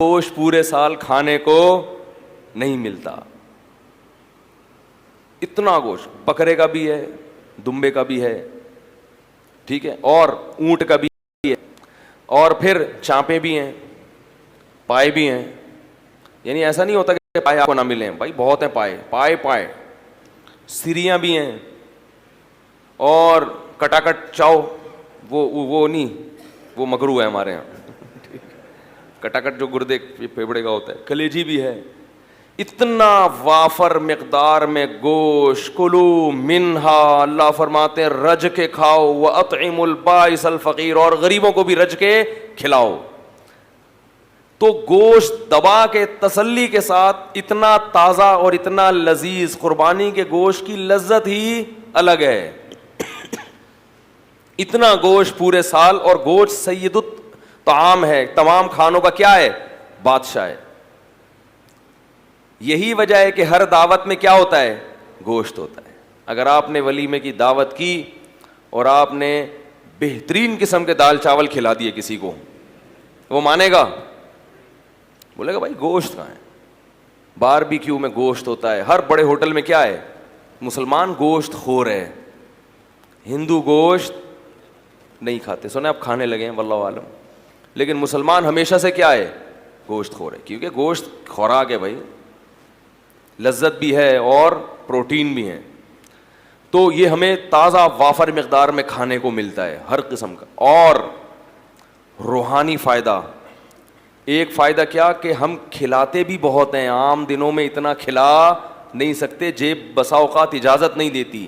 گوشت پورے سال کھانے کو نہیں ملتا. اتنا گوشت بکرے کا بھی ہے, دمبے کا بھی ہے, ٹھیک ہے, اور اونٹ کا بھی ہے, اور پھر چانپیں بھی ہیں, پائے بھی ہیں. یعنی ایسا نہیں ہوتا کہ پائے آپ کو نہ ملیں بھائی, بہت ہیں پائے پائے پائے. سریاں بھی ہیں, اور کٹاکٹ چاؤ, وہ نہیں, وہ مکروہ ہے ہمارے یہاں. کٹاکٹ جو گردے پھیپڑے کا ہوتا ہے. کلیجی بھی ہے. اتنا وافر مقدار میں گوشت. کلو منہا, اللہ فرماتے ہیں رج کے کھاؤ, وَأَطْعِمُوا الْبَائِسَ الْفَقِيرَ, اور غریبوں کو بھی رج کے کھلاؤ. تو گوشت دبا کے تسلی کے ساتھ اتنا تازہ اور اتنا لذیذ, قربانی کے گوشت کی لذت ہی الگ ہے. اتنا گوشت پورے سال, اور گوشت سید الطعام ہے, تمام کھانوں کا کیا ہے, بادشاہ ہے. یہی وجہ ہے کہ ہر دعوت میں کیا ہوتا ہے, گوشت ہوتا ہے. اگر آپ نے ولیمے کی دعوت کی اور آپ نے بہترین قسم کے دال چاول کھلا دیے کسی کو, وہ مانے گا؟ بولے گا بھائی گوشت کہاں ہے. باربیکیو میں گوشت ہوتا ہے, ہر بڑے ہوٹل میں کیا ہے, مسلمان گوشت خور ہے, ہندو گوشت نہیں کھاتے. سنے آپ کھانے لگے ہیں واللہ عالم, لیکن مسلمان ہمیشہ سے کیا ہے, گوشت خور ہے. کیونکہ گوشت خوراک ہے بھائی, لذت بھی ہے اور پروٹین بھی ہے. تو یہ ہمیں تازہ وافر مقدار میں کھانے کو ملتا ہے ہر قسم کا. اور روحانی فائدہ, ایک فائدہ کیا کہ ہم کھلاتے بھی بہت ہیں. عام دنوں میں اتنا کھلا نہیں سکتے, جیب بسا اوقات اجازت نہیں دیتی.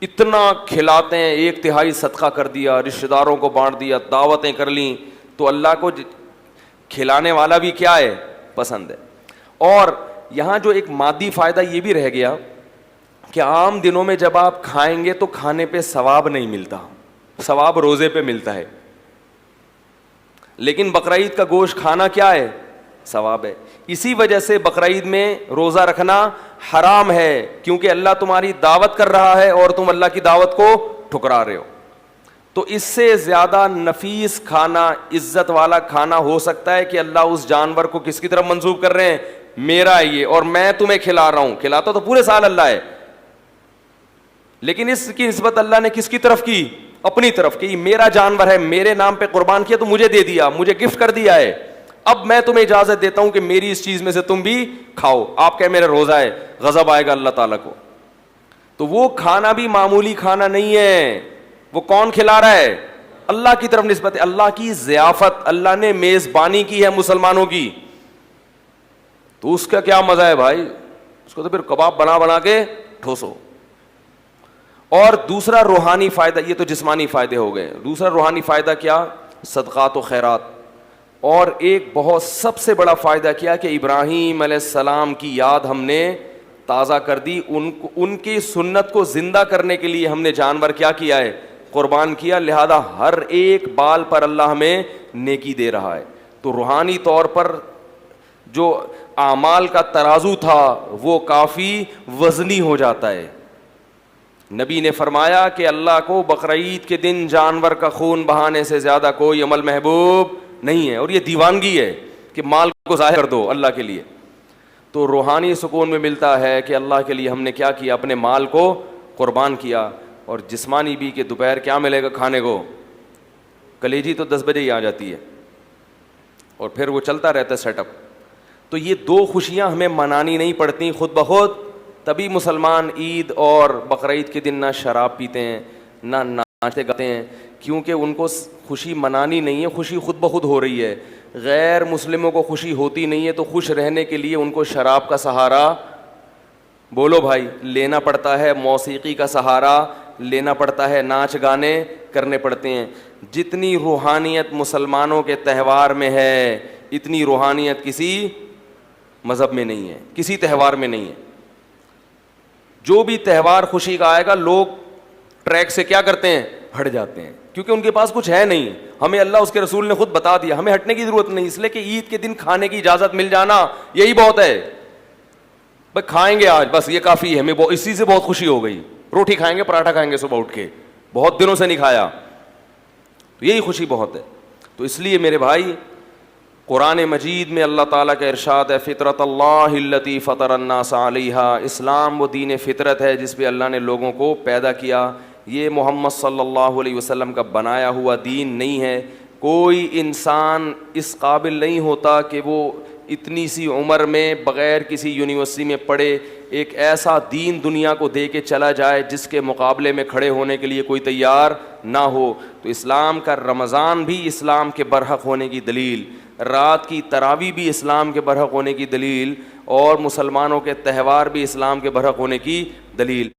اتنا کھلاتے ہیں, 1/3 صدقہ کر دیا, رشتہ داروں کو بانٹ دیا, دعوتیں کر لیں. تو اللہ کو کھلانے والا بھی کیا ہے, پسند ہے. اور یہاں جو ایک مادی فائدہ یہ بھی رہ گیا کہ عام دنوں میں جب آپ کھائیں گے تو کھانے پہ ثواب نہیں ملتا, ثواب روزے پہ ملتا ہے. لیکن بقرعید کا گوشت کھانا کیا ہے, ثواب ہے. اسی وجہ سے بقرعید میں روزہ رکھنا حرام ہے, کیونکہ اللہ تمہاری دعوت کر رہا ہے اور تم اللہ کی دعوت کو ٹھکرا رہے ہو. تو اس سے زیادہ نفیس کھانا, عزت والا کھانا ہو سکتا ہے کہ اللہ اس جانور کو کس کی طرف منسوب کر رہے ہیں, میرا یہ, اور میں تمہیں کھلا رہا ہوں. کھلاتا تو پورے سال اللہ ہے, لیکن اس کی نسبت اللہ نے کس کی طرف کی, اپنی طرف, کہ یہ میرا جانور ہے, میرے نام پہ قربان کیا تو مجھے دے دیا, مجھے گفٹ کر دیا ہے. اب میں تمہیں اجازت دیتا ہوں کہ میری اس چیز میں سے تم بھی کھاؤ. آپ کہے میرا روزہ ہے, غضب آئے گا اللہ تعالیٰ کو. تو وہ کھانا بھی معمولی کھانا نہیں ہے. وہ کون کھلا رہا ہے, اللہ کی طرف نسبت ہے. اللہ کی ضیافت, اللہ نے میزبانی کی ہے مسلمانوں کی. تو اس کا کیا مزہ ہے بھائی, اس کو تو پھر کباب بنا بنا کے ٹھوسو. اور دوسرا روحانی فائدہ, یہ تو جسمانی فائدے ہو گئے. دوسرا روحانی فائدہ کیا, صدقات و خیرات. اور ایک بہت سب سے بڑا فائدہ کیا کہ ابراہیم علیہ السلام کی یاد ہم نے تازہ کر دی. ان کی سنت کو زندہ کرنے کے لیے ہم نے جانور کیا کیا ہے, قربان کیا. لہذا ہر ایک بال پر اللہ ہمیں نیکی دے رہا ہے. تو روحانی طور پر جو اعمال کا ترازو تھا وہ کافی وزنی ہو جاتا ہے. نبی نے فرمایا کہ اللہ کو بقرعید کے دن جانور کا خون بہانے سے زیادہ کوئی عمل محبوب نہیں ہے. اور یہ دیوانگی ہے کہ مال کو ضائع کر دو اللہ کے لیے. تو روحانی سکون میں ملتا ہے کہ اللہ کے لیے ہم نے کیا کیا, اپنے مال کو قربان کیا. اور جسمانی بھی کہ دوپہر کیا ملے گا کھانے کو, کلیجی تو 10 بجے ہی آ جاتی ہے, اور پھر وہ چلتا رہتا ہے سیٹ اپ. تو یہ دو خوشیاں ہمیں منانی نہیں پڑتی خود بخود. تبھی مسلمان عید اور بقرعید کے دن نہ شراب پیتے ہیں, نہ ناچتے گاتے ہیں, کیونکہ ان کو خوشی منانی نہیں ہے, خوشی خود بخود ہو رہی ہے. غیر مسلموں کو خوشی ہوتی نہیں ہے, تو خوش رہنے کے لیے ان کو شراب کا سہارا, بولو بھائی, لینا پڑتا ہے. موسیقی کا سہارا لینا پڑتا ہے, ناچ گانے کرنے پڑتے ہیں. جتنی روحانیت مسلمانوں کے تہوار میں ہے اتنی روحانیت کسی مذہب میں نہیں ہے, کسی تہوار میں نہیں ہے. جو بھی تہوار خوشی کا آئے گا لوگ ٹریک سے کیا کرتے ہیں, ہٹ جاتے ہیں, کیونکہ ان کے پاس کچھ ہے نہیں. ہمیں اللہ اس کے رسول نے خود بتا دیا, ہمیں ہٹنے کی ضرورت نہیں. اس لیے کہ عید کے دن کھانے کی اجازت مل جانا یہی بہت ہے. بھائی کھائیں گے آج, بس یہ کافی ہے, ہمیں اسی سے بہت خوشی ہو گئی. روٹی کھائیں گے, پراٹھا کھائیں گے صبح اٹھ کے, بہت دنوں سے نہیں کھایا, تو یہی خوشی بہت ہے. تو اس لیے میرے بھائی قرآن مجید میں اللہ تعالیٰ کا ارشاد ہے فطرت اللہ التی فطر الناس علیہا، اسلام وہ دین فطرت ہے جس پہ اللہ نے لوگوں کو پیدا کیا. یہ محمد صلی اللہ علیہ وسلم کا بنایا ہوا دین نہیں ہے. کوئی انسان اس قابل نہیں ہوتا کہ وہ اتنی سی عمر میں بغیر کسی یونیورسٹی میں پڑھے ایک ایسا دین دنیا کو دے کے چلا جائے جس کے مقابلے میں کھڑے ہونے کے لیے کوئی تیار نہ ہو. تو اسلام کا رمضان بھی اسلام کے برحق ہونے کی دلیل، رات کی تراویح بھی اسلام کے برحق ہونے کی دلیل، اور مسلمانوں کے تہوار بھی اسلام کے برحق ہونے کی دلیل.